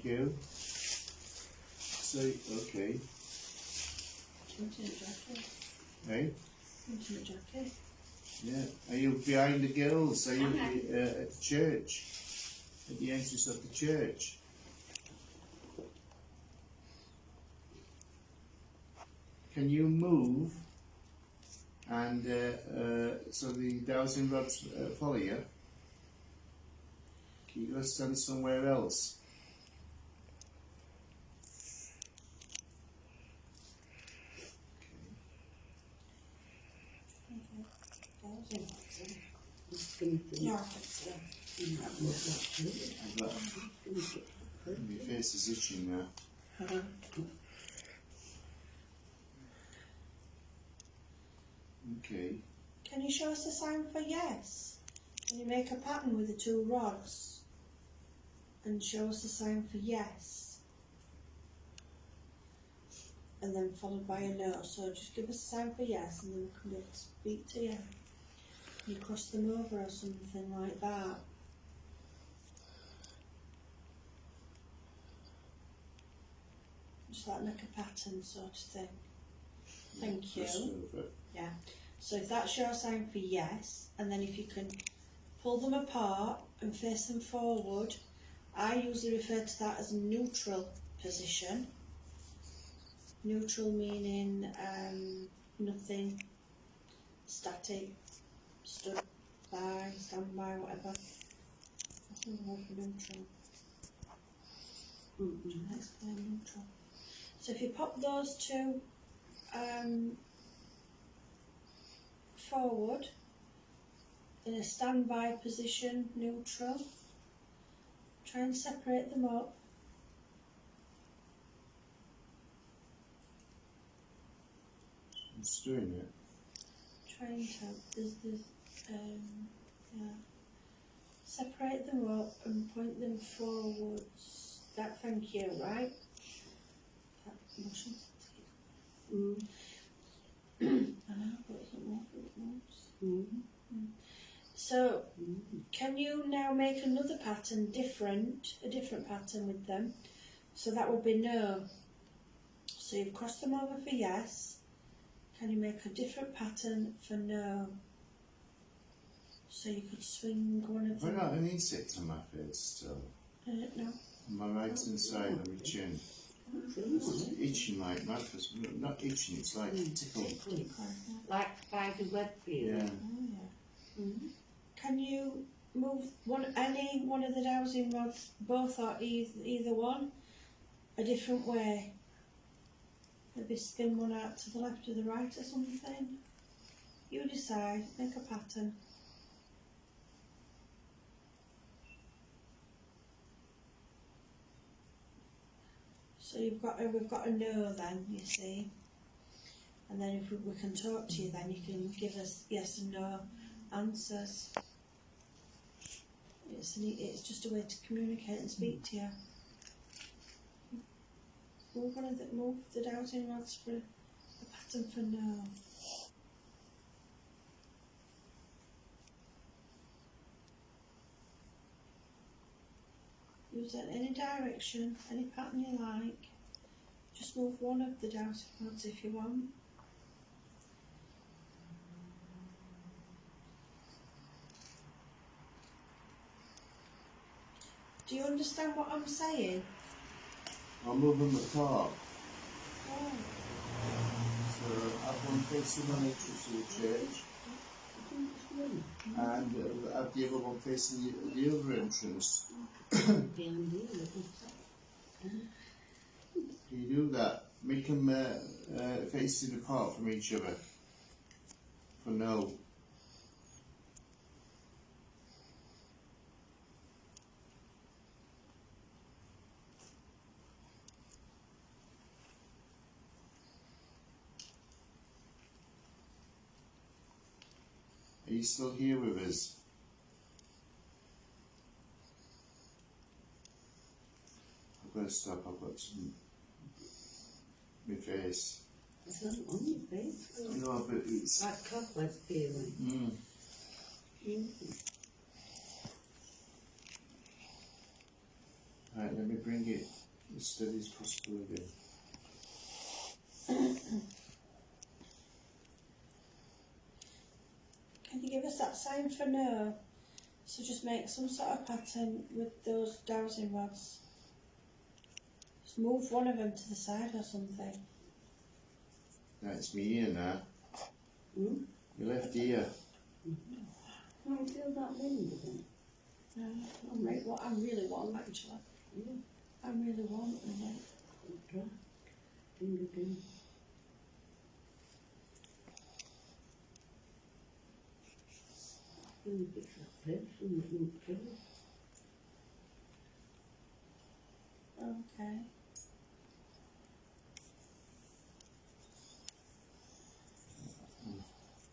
you. So, okay. Into the jacket. Hey? Into the jacket. Yeah. Are you behind the girls? Are you at the church? At the entrance of the church? Can you move and so the dowsing rods follow you? Can you go stand somewhere else? Yeah. My face is itching now. Okay. Can you show us a sign for yes? Can you make a pattern with the two rods and show us a sign for yes? And then followed by a no. So just give us a sign for yes and then we can be able to speak to you. You cross them over or something like that. Just like make a pattern sort of thing. Thank you. Yeah. So if that's your sign for yes, and then if you can pull them apart and face them forward, I usually refer to that as neutral position. Neutral meaning nothing, static, stood by, stand by, whatever. That's the word for neutral. Explain neutral. So if you pop those two forward in a standby position, neutral, try and separate them up. I'm just doing it. Trying to, yeah. Separate them up and point them forwards. That, thank you, right? That motion. I know, but it's not more for it moves. So, can you now make another pattern a different pattern with them? So that would be no. So you've crossed them over for yes. Can you make a different pattern for no? So you could swing one of Have I them. got an insect on my face still? No. On my right hand side of my chin. It's itching like mad. Not itching, it's like tickling. Like spider web feeling. Yeah. Oh, yeah. Can you move any one of the dowsing rods, both or either one, a different way? Maybe spin one out to the left or the right or something. You decide, make a pattern. So we've got a no then, you see. And then if we can talk to you then, you can give us yes and no answers. It's just a way to communicate and speak to you. We're going to move the dowsing rods for a pattern for no. Use it any direction, any pattern you like. Just move one of the dowsing rods if you want. Do you understand what I'm saying? I'll move them apart. Oh. So have one facing on entrance to the church and have the other one facing the other entrance. Can you do that? Make them facing apart from each other. For no. Are you still here with us? I've got to stop, I've got some... my face. It's not on your face. No, but it's... Like cobweb feeling. Right, let me bring it as steady as possible again. Can you give us that sign for no? So just make some sort of pattern with those dowsing rods. Just move one of them to the side or something. That's me here now. Hmm? Your left ear. Can I feel that wind again? No, I'm right, what I really want actually. Yeah. I really want it. Try. Finger down. Feel a bit like this and it won't feel it. Okay.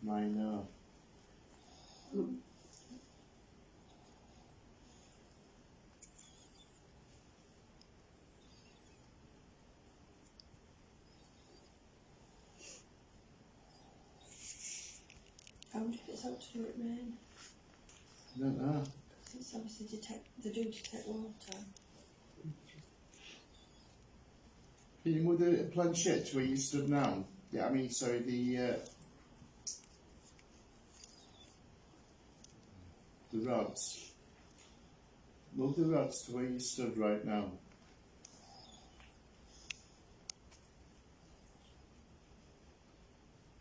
Mine now. I wonder if it's out to do it rain. I don't know. It's obviously they do detect water. Can you move the planchette to where you stood now? Yeah, I mean, sorry, the rods. Move the rods to where you stood right now.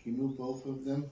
Can you move both of them?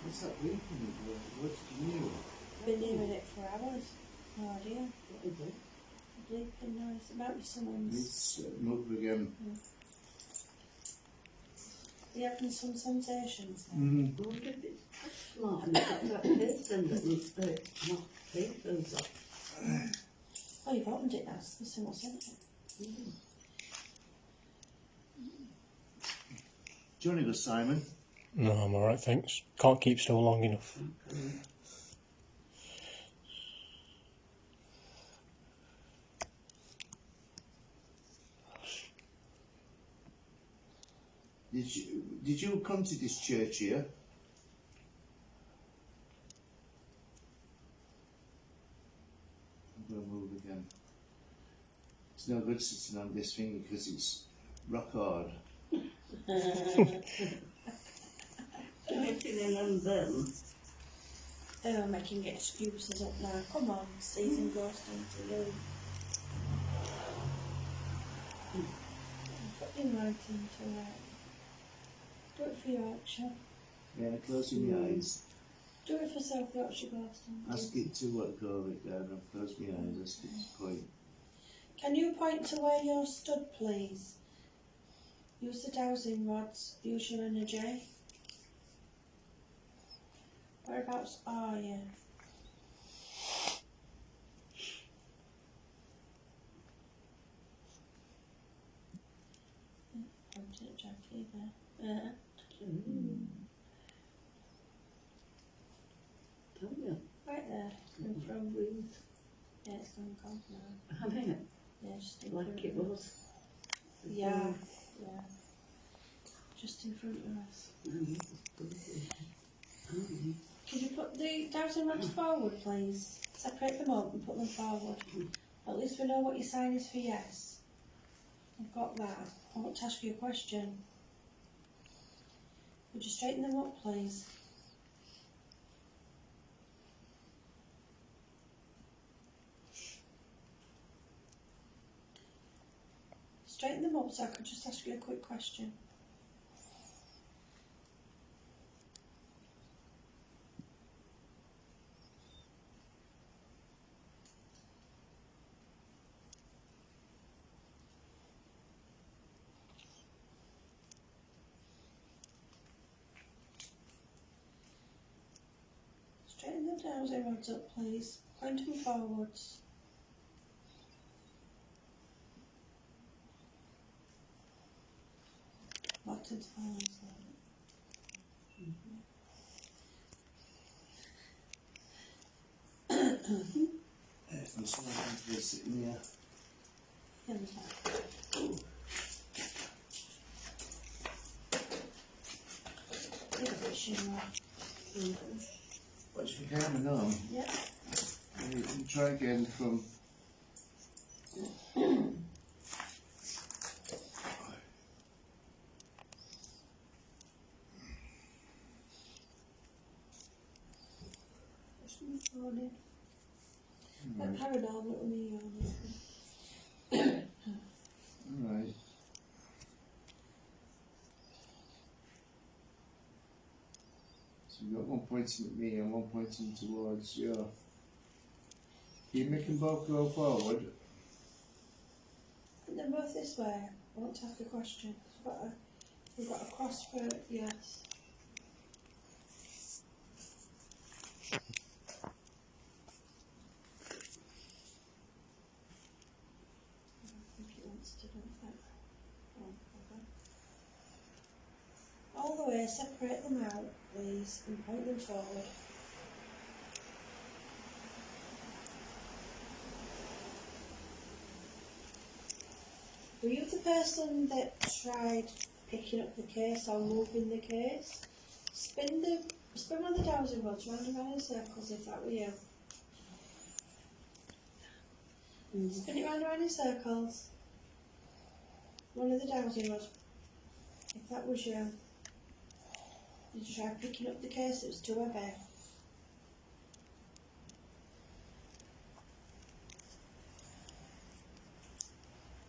What's that beeping? What's new? Been hearing it for hours. No idea. What is it? Bleeping noise. It might be someone's. Let's move again. Are you having some sensations then? Mm-hmm. I wonder if it's touch smart and it's got that person that needs to knock papers off. Oh, you've opened it now. So there's what's in it. Mm. Do you want to go, Simon? No, I'm alright, thanks. Can't keep still long enough. Okay. Did you come to this church here? I'm going to move again. It's no good sitting on this thing because it's rock hard. Sitting in on them. Oh, making excuses up now. Come on, season goes into you. Put in writing to do it for Yorkshire. Yeah, closing my eyes. Do it for South Yorkshire Boston. Ask it to what go of it there. I've closed my eyes. Ask it to point. Can you point to where you're stood, please? Use the dowsing rods. Use your energy. Whereabouts are you? Point at Jackie there. Tell you. Right there. In front. Breathe. Yeah, it's gone cold now. Having it Yeah, just in like front it of us. was. Yeah, yeah. Just in front of us. Could you put the dowsing rods forward, please? Separate them up and put them forward. At least we know what your sign is for yes. I've got that. I want to ask you a question. Would you straighten them up, please? Straighten them up so I could just ask you a quick question. dowsing rods up, please. Point them forwards. Martin's fine, I'm sorry, I'm just sitting here. yeah, there's that. Get a fishing rod. But if you can now, Yeah. you can try again from. Morning. Right. Paranormal with me on it. Alright. So you've got one pointing at me and one pointing towards you. Can you make them both go forward? Put them both this way. I want to ask a question. We've got a cross for yes. I think it wants to do that. Oh, okay. All the way, separate them out, please, and point them forward. Were you the person that tried picking up the case or moving the case? Spin one of the dowsing rods round and round in circles if that were you. Spin it round and round in circles. One of the dowsing rods. If that was you. Did you try picking up the case? It was too heavy.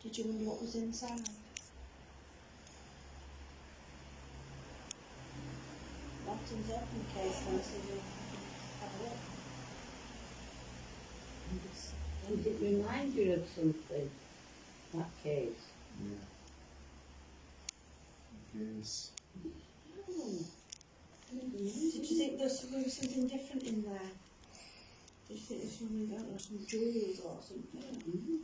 Did you wonder what was inside? Martin's open the case now, so you have a look. Does it remind you of something, that case? Yeah. Yes. Did you think there was something different in there? Did you think there was I don't know, some jewels or something?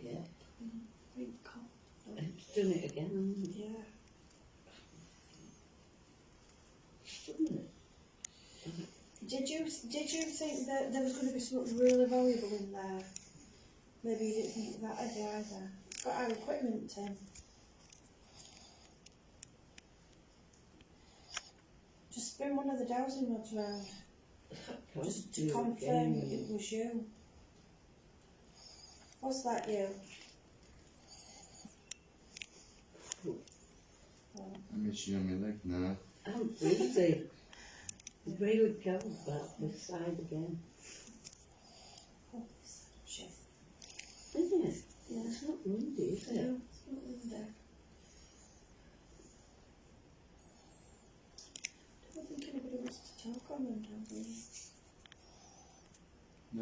Yeah. Big cop. It's done it again, hasn't it? Yeah. Hasn't it? Did you think that there was going to be something really valuable in there? Maybe you didn't think that either. It's got our equipment in. Just spin one of the dowsing rods round. Just to confirm that it was you. Was that you? I'm itching on my leg now. I'm busy. Really go about this side again. Oh, shit. Isn't it? Yeah. It's not windy, is it? No, it's not in there. I don't think anybody wants to talk on them, do they?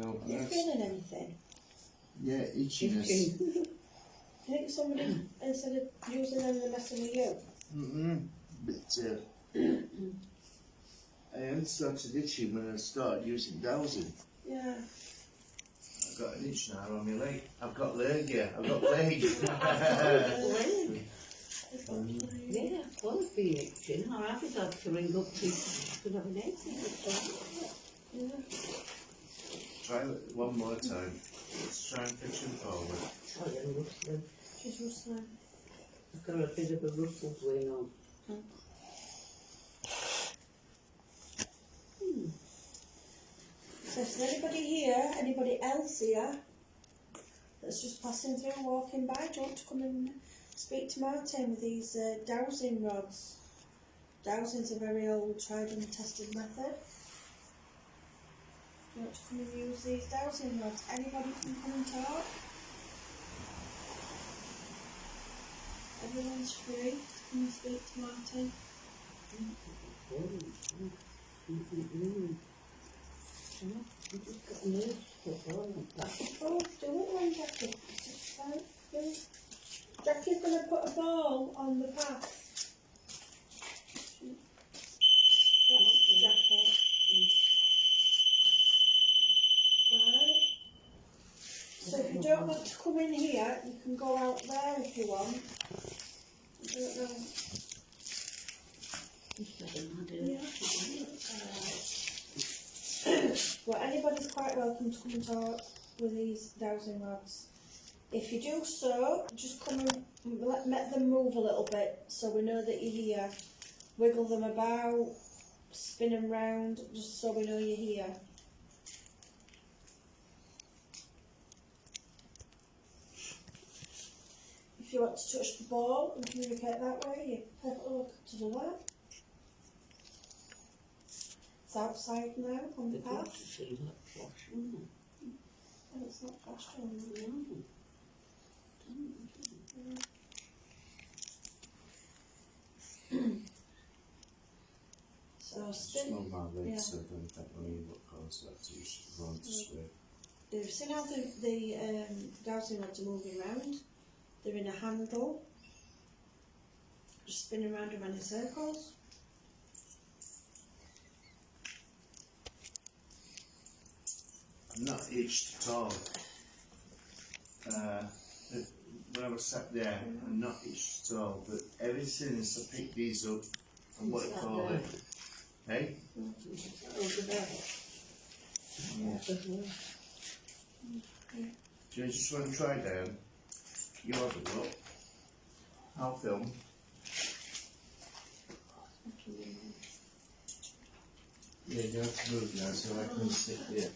No, Are you feeling anything? yeah, itchiness. Itching. Do you think somebody, instead of using them, they're messing with you? But I only started itching when I started using dowsing. Yeah. I've got an itch now on my leg. I've got allergia. I've got plague. Leg. Yeah, well, it's been itching. Or I've had to ring up to have an exit or something. Yeah. Try it one more time. Let's try and pitch him forward. Sorry, I'm rustling. She's rustling. I've got a bit of a rustle going on. So is there anybody here, anybody else here, that's just passing through, walking by? Do you want to come and speak to Martin with these dowsing rods? Dowsing's a very old, tried and tested method. Do you want to come and use these dowsing rods? Anybody can come and talk? Everyone's free to come and speak to Martin. I've just got nerves for all of that. Oh, do it then, Jackie. It's fine. Yeah. Jackie's going to put a ball on the path. So if you don't want to come in here, you can go out there if you want. I don't know. Well, anybody's quite welcome to come and talk with these dowsing rods. If you do so, just come and let them move a little bit so we know that you're here. Wiggle them about, spin them round, just so we know you're here. If you want to touch the ball and communicate that way, you pop it up to do that. It's outside now on the path. And it's not flashed on. So spin. It's not my legs, Yeah. so I don't think I need what colours that to run to swim. You've seen how the dowsing rods are moving around. They're in a handle. Just spinning around them in circles. I'm not itched at all. When I was sat there, I'm not itched at all, but ever since I picked these up, and what do you call it? Hey? Yeah. Do you just want to try down? You have a look. I'll film. Yeah, you have to move now so I can sit here.